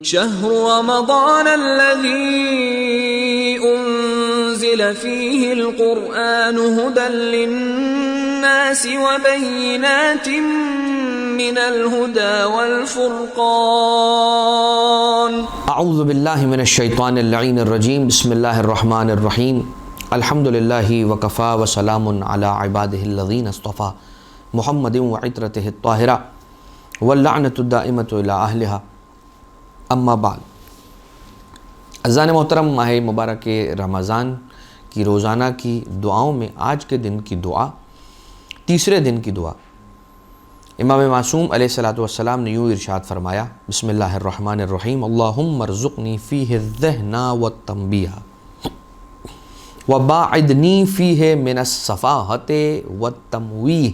شهر رمضان الذي أنزل فيه القرآن هدى للناس وبينات من الهدى والفرقان اعوذ باللہ من الشیطان اللعین الرجیم بسم اللہ الرحمن الرحیم الحمد للہ وکفا وسلام علی عبادہ الذین اصطفیٰ محمد وعطرتہ الطاہرہ واللعنۃ الدائمۃ الی اہلہا اما بعد۔ عزیزان محترم، ماہ مبارک رمضان کی روزانہ کی دعاؤں میں آج کے دن کی دعا، تیسرے دن کی دعا، امام معصوم علیہ السلام نے یوں ارشاد فرمایا، بسم اللہ الرحمن الرحیم، اللہم ارزقنی فیہ الذہن والتنبیہ وباعدنی فیہ من السفاہۃ والتمویہ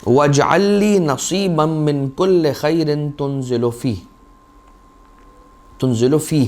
واجعل لی نصیبا من کل خیر تنزل فیہ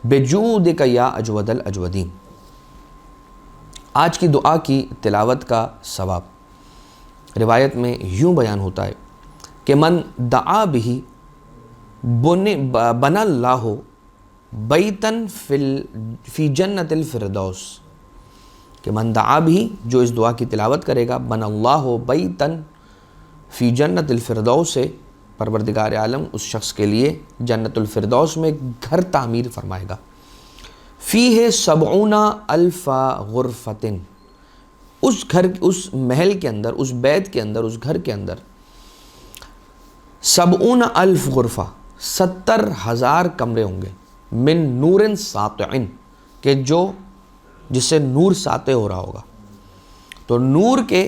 بجودک یا اجود الاجودین۔ آج کی دعا کی تلاوت کا ثواب روایت میں یوں بیان ہوتا ہے کہ من دعا بہ بنا اللہ بیتن فی جنت الفردوس، کہ من دعا بہ، جو اس دعا کی تلاوت کرے گا، بنا اللہ بیتن فی جنت الفردوس، پروردگار عالم اس شخص کے لیے جنت الفردوس میں گھر تعمیر فرمائے گا، فیہ 70,000 غرفۃ، اس گھر، اس محل کے اندر، اس بیت کے اندر، اس گھر کے اندر 70,000 غرفہ، 70,000 کمرے ہوں گے، من نور ساطع، کہ جو جس سے نور ساطع ہو رہا ہوگا، تو نور کے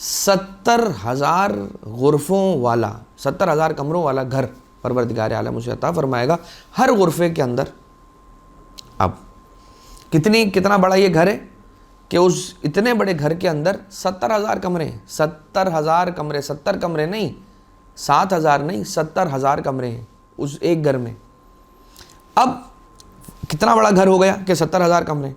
70,000 غرفوں والا، 70,000 کمروں والا گھر پروردگار عالم اسے عطا فرمائے گا۔ ہر غرفے کے اندر، اب کتنا بڑا یہ گھر ہے کہ اس اتنے بڑے گھر کے اندر 70,000 کمرے ہیں، 70,000 کمرے، 70 کمرے نہیں، 7,000 نہیں، 70,000 کمرے ہیں اس ایک گھر میں۔ اب کتنا بڑا گھر ہو گیا کہ 70,000 کمرے،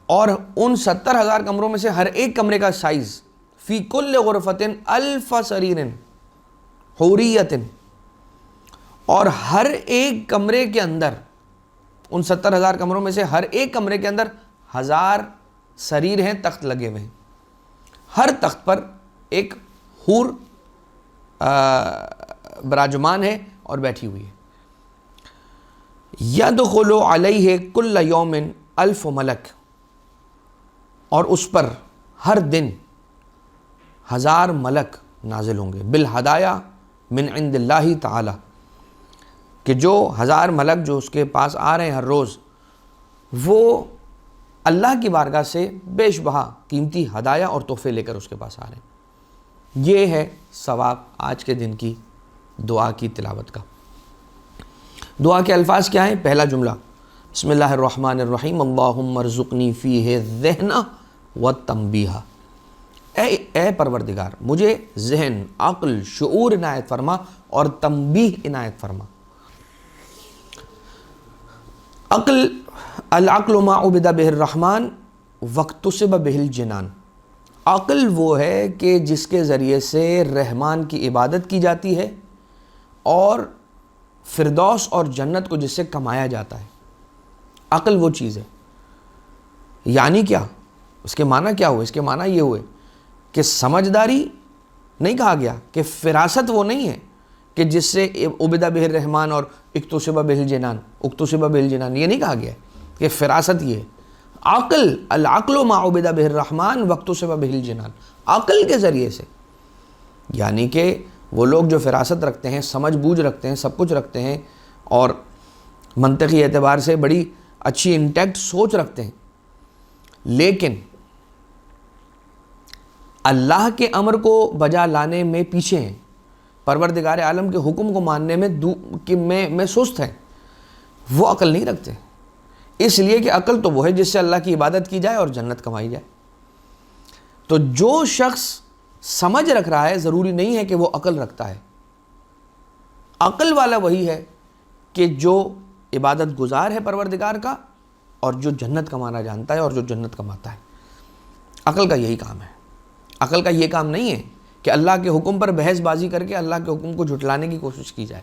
اور ان 70,000 کمروں میں سے ہر ایک کمرے کا سائز، فی کل غرفۃ 1000 سریر حوریۃ، اور ہر ایک کمرے کے اندر، ان 70,000 کمروں میں سے ہر ایک کمرے کے اندر 1000 سریر ہیں، تخت لگے ہوئے ہیں، ہر تخت پر ایک حور براجمان ہے اور بیٹھی ہوئی ہے۔ یدخل علیہ کل یوم 1000 ملک، اور اس پر ہر دن 1000 ملک نازل ہوں گے، بالہدایا من عند اللہ تعالی، کہ جو 1000 ملک جو اس کے پاس آ رہے ہیں ہر روز، وہ اللہ کی بارگاہ سے بیش بہا قیمتی ہدایہ اور تحفے لے کر اس کے پاس آ رہے ہیں۔ یہ ہے ثواب آج کے دن کی دعا کی تلاوت کا۔ دعا کے الفاظ کیا ہیں؟ پہلا جملہ، بسم اللہ الرحمن الرحیم، اللہم ارزقنی فیہ الذہن والتنبیہ، اے پروردگار مجھے ذہن، عقل، شعور عنایت فرما اور تنبیہ عنایت فرما۔ العقل ما عبد بہ الرحمن واکتسب بہ الجنان، عقل وہ ہے کہ جس کے ذریعے سے رحمان کی عبادت کی جاتی ہے اور فردوس اور جنت کو جس سے کمایا جاتا ہے۔ عقل وہ چیز ہے، یعنی کیا؟ اس کے معنی کیا ہوئے؟ اس کے معنی یہ ہوئے کہ سمجھداری نہیں کہا گیا، کہ فراست وہ نہیں ہے کہ جس سے عبد بہ الرحمن اور اکتسب بہ الجنان، یہ نہیں کہا گیا کہ فراست یہ ہے۔ عقل، العقل ما عبد بہ الرحمن واکتسب بہ الجنان، عقل کے ذریعے سے، یعنی کہ وہ لوگ جو فراست رکھتے ہیں، سمجھ بوجھ رکھتے ہیں، سب کچھ رکھتے ہیں، اور منطقی اعتبار سے بڑی اچھی انٹیکٹ سوچ رکھتے ہیں، لیکن اللہ کے امر کو بجا لانے میں پیچھے ہیں، پروردگار عالم کے حکم کو ماننے میں سست ہیں، وہ عقل نہیں رکھتے۔ اس لیے کہ عقل تو وہ ہے جس سے اللہ کی عبادت کی جائے اور جنت کمائی جائے۔ تو جو شخص سمجھ رکھ رہا ہے، ضروری نہیں ہے کہ وہ عقل رکھتا ہے۔ عقل والا وہی ہے کہ جو عبادت گزار ہے پروردگار کا، اور جو جنت کمانا جانتا ہے اور جو جنت کماتا ہے۔ عقل کا یہی کام ہے۔ عقل کا یہ کام نہیں ہے کہ اللہ کے حکم پر بحث بازی کر کے اللہ کے حکم کو جھٹلانے کی کوشش کی جائے۔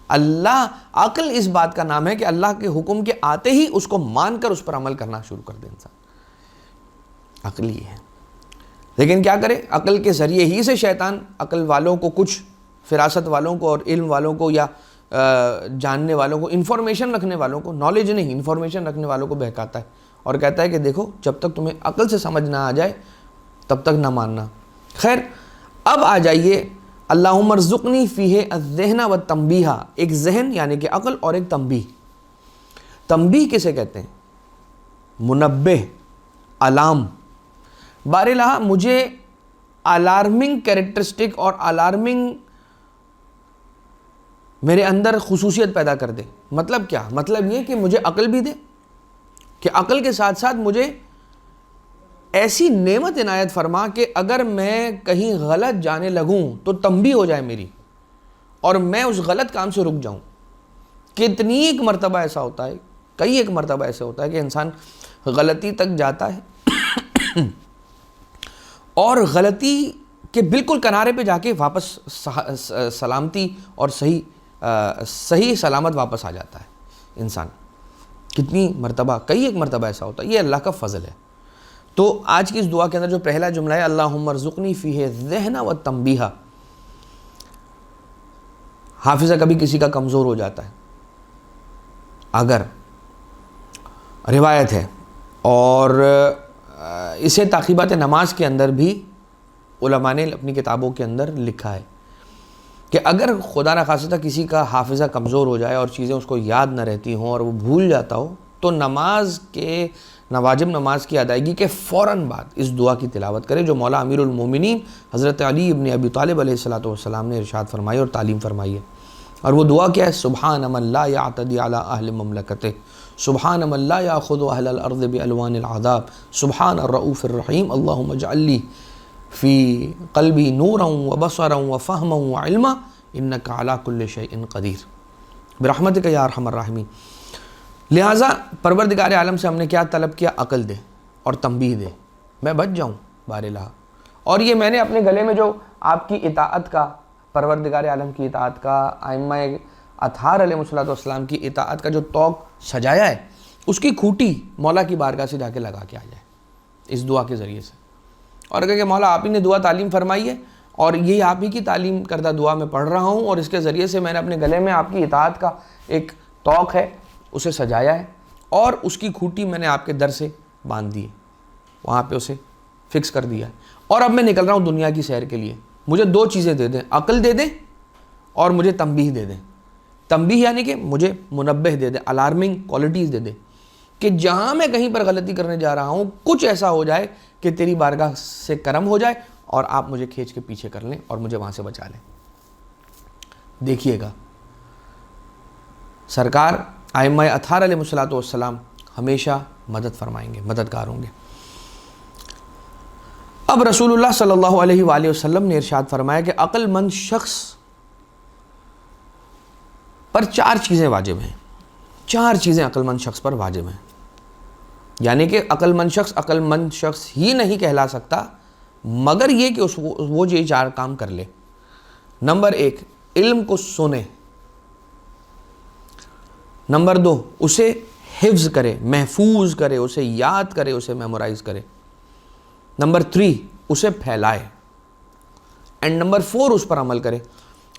اللہ عقل اس بات کا نام ہے کہ اللہ کے حکم کے آتے ہی اس کو مان کر اس پر عمل کرنا شروع کر دے انسان. عقل یہ ہے. لیکن کیا کرے, عقل کے ذریعے ہی سے شیطان عقل والوں کو, کچھ فراست والوں کو اور علم والوں کو یا جاننے والوں کو, انفارمیشن رکھنے والوں کو, نالج نہیں انفارمیشن رکھنے والوں کو بہکاتا ہے اور کہتا ہے کہ دیکھو جب تک تمہیں عقل سے سمجھ نہ آ جائے تب تک نہ ماننا. خیر, اب آ جائیے اللہم ارزقنی فیہ الذہن والتنبیہ. ایک ذہن یعنی کہ عقل اور ایک تنبیہ. تنبیہ کسے کہتے ہیں؟ منبہ, الارم. بارالہ مجھے الارمنگ کریکٹرسٹک اور الارمنگ میرے اندر خصوصیت پیدا کر دے. مطلب کیا؟ مطلب یہ کہ مجھے عقل بھی دے, کہ عقل کے ساتھ ساتھ مجھے ایسی نعمت عنایت فرما کہ اگر میں کہیں غلط جانے لگوں تو تنبیہ ہو جائے میری اور میں اس غلط کام سے رک جاؤں. کتنی ایک مرتبہ ایسا ہوتا ہے, کئی ایک مرتبہ ایسا ہوتا ہے کہ انسان غلطی تک جاتا ہے اور غلطی کے بالکل کنارے پہ جا کے واپس سلامتی اور صحیح سلامت واپس آ جاتا ہے انسان. کتنی مرتبہ, کئی ایک مرتبہ ایسا ہوتا ہے. یہ اللہ کا فضل ہے. تو آج کی اس دعا کے اندر جو پہلا جملہ ہے اللہم ارزقنی فیہ الذہن والتنبیہ, حافظہ کبھی کسی کا کمزور ہو جاتا ہے, اگر روایت ہے اور اسے تعقیبات نماز کے اندر بھی علماء نے اپنی کتابوں کے اندر لکھا ہے کہ اگر خدا نخواستہ کسی کا حافظہ کمزور ہو جائے اور چیزیں اس کو یاد نہ رہتی ہوں اور وہ بھول جاتا ہو تو واجب نماز کی ادائیگی کے فوراً بعد اس دعا کی تلاوت کرے جو مولا امیر المومنین حضرت علی ابن ابی طالب علیہ السلام نے ارشاد فرمائی اور تعلیم فرمائی ہے. اور وہ دعا کیا ہے؟ سبحان من لا یعتدی علی اہل مملکتہ, سبحان من لا یاخذ اہل الارض بالوان العذاب, سبحان الرؤوف الرحیم, اللہم اجعل لی فی قلبی نورا وبصرا وفہما وعلما انک علی کل شیء قدیر برحمتک یا ارحم الراحمین. لہٰذا پروردگار عالم سے ہم نے کیا طلب کیا؟ عقل دے اور تنبیہ دے, میں بچ جاؤں بارالہ. اور یہ میں نے اپنے گلے میں جو آپ کی اطاعت کا, پروردگار عالم کی اطاعت کا, ائمہ اطہار علیہ السلام کی اطاعت کا جو توق سجایا ہے, اس کی کھوٹی مولا کی بارگاہ سے جا کے لگا کے آ جائے اس دعا کے ذریعے سے, اور کہ مولا آپ ہی نے دعا تعلیم فرمائی ہے اور یہی آپ ہی کی تعلیم کردہ دعا میں پڑھ رہا ہوں, اور اس کے ذریعے سے میں نے اپنے گلے میں آپ کی اطاعت کا ایک توق ہے اسے سجایا ہے اور اس کی کھوٹی میں نے آپ کے در سے باندھ دی ہے, وہاں پہ اسے فکس کر دیا ہے. اور اب میں نکل رہا ہوں دنیا کی سیر کے لیے. مجھے دو چیزیں دے دیں, عقل دے دیں اور مجھے تنبیہ دے دیں. تنبیہ یعنی کہ مجھے منبہ دے دیں, الارمنگ کوالٹیز دے دیں کہ جہاں میں کہیں پر غلطی کرنے جا رہا ہوں کچھ ایسا ہو جائے کہ تیری بارگاہ سے کرم ہو جائے اور آپ مجھے کھینچ کے پیچھے کر لیں اور مجھے وہاں سے بچا لیں. دیکھیے گا سرکار ائمہ اطہار علیہ السلام ہمیشہ مدد فرمائیں گے, مددگار ہوں گے. اب رسول اللہ صلی اللہ علیہ وآلہ وسلم نے ارشاد فرمایا کہ عقل مند شخص پر 4 چیزیں واجب ہیں. 4 چیزیں عقل مند شخص پر واجب ہیں, یعنی کہ عقل مند شخص ہی نہیں کہلا سکتا مگر یہ کہ وہ یہ 4 کام کر لے. نمبر 1, علم کو سنے. نمبر 2, اسے حفظ کرے, محفوظ کرے, اسے یاد کرے, اسے میمورائز کرے. نمبر 3, اسے پھیلائے. اینڈ نمبر 4, اس پر عمل کرے.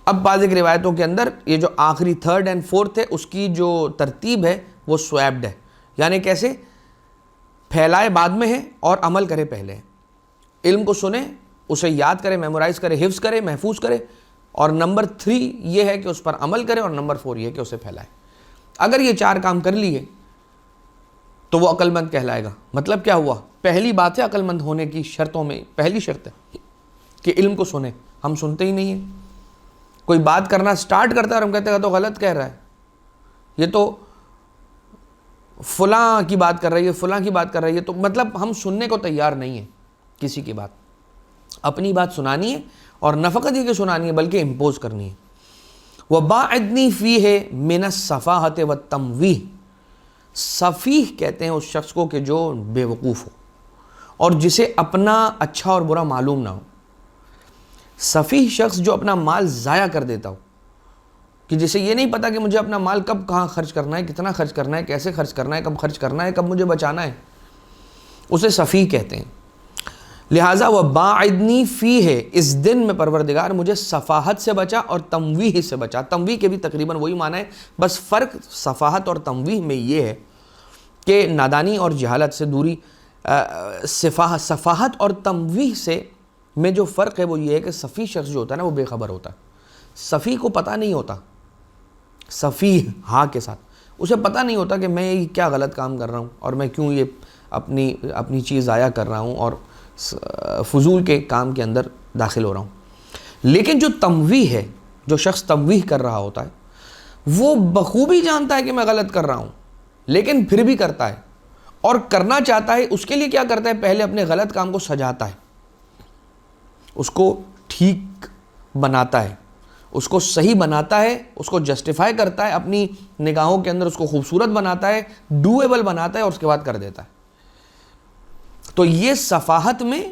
اب بعض ایک روایتوں کے اندر یہ جو آخری 3rd and 4th ہے اس کی جو ترتیب ہے وہ سویپڈ ہے, یعنی کیسے؟ پھیلائے بعد میں ہے اور عمل کرے پہلے. علم کو سنے, اسے یاد کرے, میمورائز کرے, حفظ کرے, محفوظ کرے, اور نمبر 3 یہ ہے کہ اس پر عمل کرے, اور نمبر 4 یہ ہے کہ اسے پھیلائے. اگر یہ 4 کام کر لیے تو وہ عقل مند کہلائے گا. مطلب کیا ہوا؟ پہلی بات ہے عقل مند ہونے کی شرطوں میں پہلی شرط ہے کہ علم کو سنے. ہم سنتے ہی نہیں ہیں. کوئی بات کرنا سٹارٹ کرتا ہے اور ہم کہتے ہیں تو غلط کہہ رہا ہے, یہ تو فلاں کی بات کر رہی ہے, فلاں کی بات کر رہی ہے, تو مطلب ہم سننے کو تیار نہیں ہیں کسی کی بات. اپنی بات سنانی ہے اور نہ فقط یہ کہ سنانی ہے بلکہ امپوز کرنی ہے. وَبَاعِدْنِي فِيهِ مِنَ السَّفَاهَةِ وَالتَّمْوِيهِ. سفیہ کہتے ہیں اس شخص کو کہ جو بے وقوف ہو اور جسے اپنا اچھا اور برا معلوم نہ ہو. سفیہ شخص جو اپنا مال ضائع کر دیتا ہو کہ جسے یہ نہیں پتا کہ مجھے اپنا مال کب کہاں خرچ کرنا ہے, کتنا خرچ کرنا ہے, کیسے خرچ کرنا ہے, کب خرچ کرنا ہے, کب مجھے بچانا ہے, اسے سفیہ کہتے ہیں. لہٰذا وَبَاعِدْنِی فِیہ, اس دن میں پروردگار مجھے سفاہت سے بچا اور تمویہ سے بچا. تمویہ کے بھی تقریباً وہی معنی ہے, بس فرق سفاہت اور تمویہ میں یہ ہے کہ نادانی اور جہالت سے دوری. سفاہت اور تمویہ سے میں جو فرق ہے وہ یہ ہے کہ سفیہ شخص جو ہوتا ہے نا وہ بے خبر ہوتا ہے. سفیہ کو پتہ نہیں ہوتا, سفیہ ہاں کے ساتھ, اسے پتہ نہیں ہوتا کہ میں یہ کیا غلط کام کر رہا ہوں اور میں کیوں یہ اپنی چیز ضائع کر رہا ہوں اور فضول کے کام کے اندر داخل ہو رہا ہوں. لیکن جو تمویہ ہے, جو شخص تمویہ کر رہا ہوتا ہے وہ بخوبی جانتا ہے کہ میں غلط کر رہا ہوں, لیکن پھر بھی کرتا ہے اور کرنا چاہتا ہے. اس کے لیے کیا کرتا ہے, پہلے اپنے غلط کام کو سجاتا ہے, اس کو ٹھیک بناتا ہے, اس کو صحیح بناتا ہے, اس کو جسٹیفائی کرتا ہے, اپنی نگاہوں کے اندر اس کو خوبصورت بناتا ہے, ڈویبل بناتا ہے اور اس کے بعد کر دیتا ہے. تو یہ سفاہت میں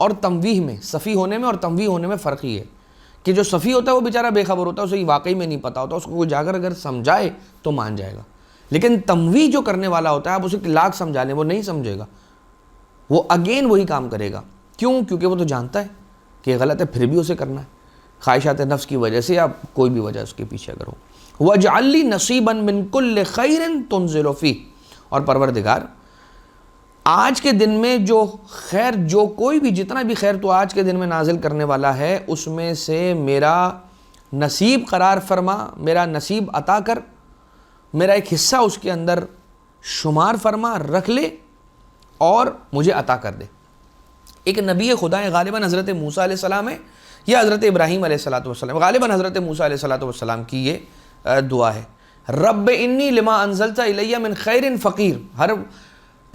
اور تمویہ میں, سفیہ ہونے میں اور تمویہ ہونے میں فرق ہی ہے کہ جو سفیہ ہوتا ہے وہ بیچارہ بے خبر ہوتا ہے, اسے یہ واقعی میں نہیں پتا ہوتا, اس کو کوئی جا کر اگر سمجھائے تو مان جائے گا. لیکن تمویہ جو کرنے والا ہوتا ہے آپ اسے لاکھ سمجھا لیں وہ نہیں سمجھے گا, وہ اگین وہی کام کرے گا. کیوں؟ کیونکہ وہ تو جانتا ہے کہ یہ غلط ہے پھر بھی اسے کرنا ہے, خواہشات نفس کی وجہ سے یا کوئی بھی وجہ اس کے پیچھے اگر ہو. وَاجْعَلْ لِي نَصِيبًا مِّن كُلِّ خَيْرٍ تُنزِلُ فِيهِ, اور پروردگار آج کے دن میں جو خیر, جو کوئی بھی جتنا بھی خیر تو آج کے دن میں نازل کرنے والا ہے اس میں سے میرا نصیب قرار فرما, میرا نصیب عطا کر, میرا ایک حصہ اس کے اندر شمار فرما, رکھ لے اور مجھے عطا کر دے. ایک نبی خدا ہے, غالباً حضرت موسیٰ علیہ السلام ہے یا حضرت ابراہیم علیہ السلام, غالباً حضرت موسیٰ علیہ السلام کی یہ دعا ہے, رب انی لما انزلت الی من خیر فقیر. ہر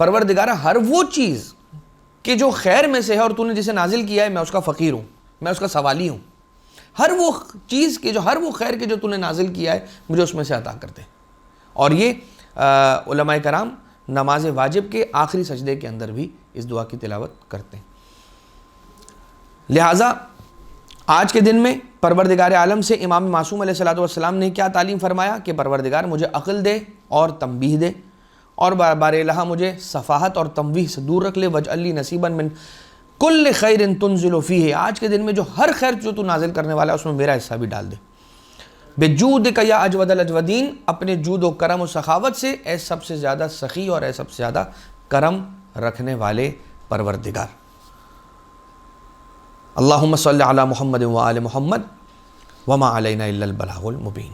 پروردگار ہر وہ چیز کہ جو خیر میں سے ہے اور تو نے جسے نازل کیا ہے میں اس کا فقیر ہوں, میں اس کا سوالی ہوں. ہر وہ چیز کے جو, ہر وہ خیر کے جو تو نے نازل کیا ہے مجھے اس میں سے عطا کر دے. اور یہ علماء کرام نماز واجب کے آخری سجدے کے اندر بھی اس دعا کی تلاوت کرتے ہیں. لہٰذا آج کے دن میں پروردگار عالم سے امام معصوم علیہ السلام نے کیا تعلیم فرمایا کہ پروردگار مجھے عقل دے اور تنبیہ دے, اور بار الہ مجھے سفاہت اور تمویہ سے دور رکھ لے. وَاجْعَلْ لِي نَصِيبًا مِّن كُلِّ خَيْرٍ تُنزِلُ فِيهِ, آج کے دن میں جو ہر خیر جو تو نازل کرنے والا ہے اس میں میرا حصہ بھی ڈال دے. بِجُودِكَ يَا أَجْوَدَ الْأَجْوَدِينَ, اپنے جود و کرم و سخاوت سے اے سب سے زیادہ سخی اور اے سب سے زیادہ کرم رکھنے والے پروردگار. اللہم صلی علی محمد و آل محمد وما علینا الا البلاغ المبین.